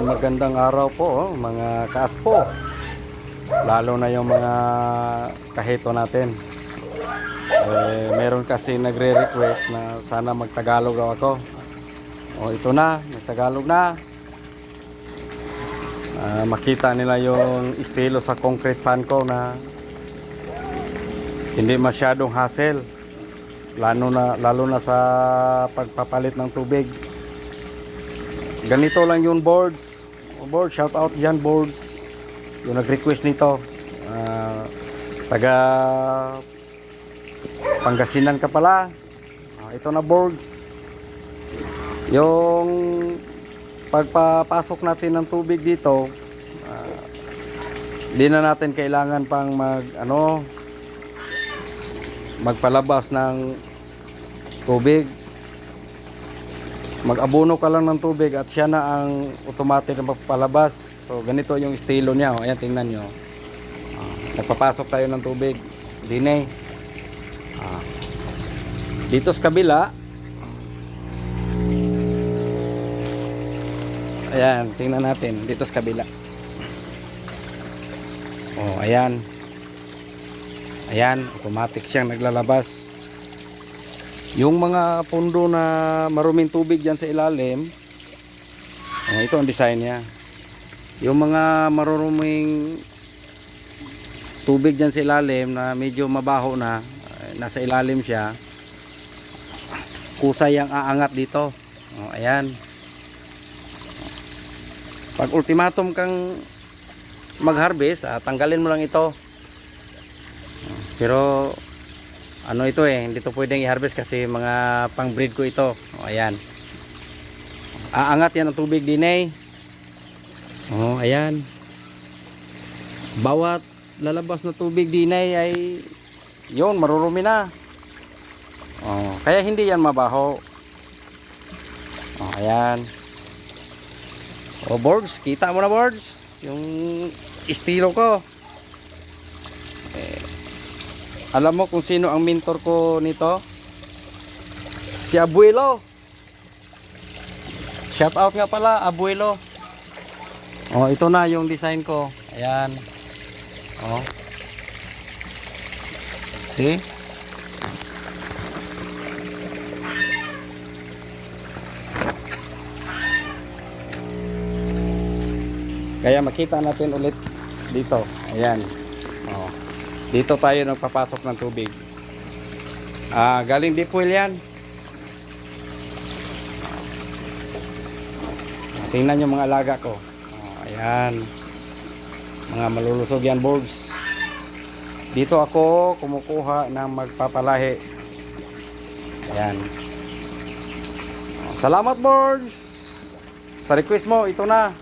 Magandang araw po, mga kaaspo. Lalo na yung mga kahito natin. Meron kasi nagre-request na sana magtagalog daw ako. Ito na, nagtagalog na. Makita nila yung estilo sa concrete fan ko na hindi masyadong hassle. Lalo na sa pagpapalit ng tubig. Ganito lang yung boards. Shout out dyan, boards. Yung nag-request nito. Taga Pangasinan ka pala. Ito na, boards. Yung pagpapasok natin ng tubig dito, hindi na natin kailangan pang magpalabas ng tubig. Mag-abono ka lang ng tubig at siya na ang automatic na magpapalabas. So ganito yung estilo niya. Ayan, tingnan nyo. Nagpapasok tayo ng tubig. Dine. Dito sa kabila. Ayan, tingnan natin. Dito sa kabila. Ayan. Ayan, automatic siyang naglalabas. Yung mga pundo na maruming tubig dyan sa ilalim, ito ang design niya. Yung mga maruruming tubig dyan sa ilalim na medyo mabaho na, nasa ilalim siya, kusay ang aangat dito. Ayan. Pag ultimatum kang mag-harvest, tanggalin mo lang ito. Pero ano ito hindi to pwedeng i-harvest kasi mga pang-breed ko ito. Ayan. Aangat yan ang tubig din ayan. Bawat lalabas na tubig din ay yun, marurumi na. Kaya hindi yan mabaho. Ayan. Boards, kita mo na, boards, yung estilo ko. Alam mo kung sino ang mentor ko nito? Si Abuelo. Shout out nga pala, Abuelo. Ito na yung design ko. Ayan. See? Kaya makita natin ulit dito. Ayan. Dito tayo nagpapasok ng tubig. Galing deep well yan. Tingnan nyo mga alaga ko. Ayan. Mga malulusog yan, boards. Dito ako kumukuha ng magpapalahi. Ayan. Salamat, boards. Sa request mo, ito na.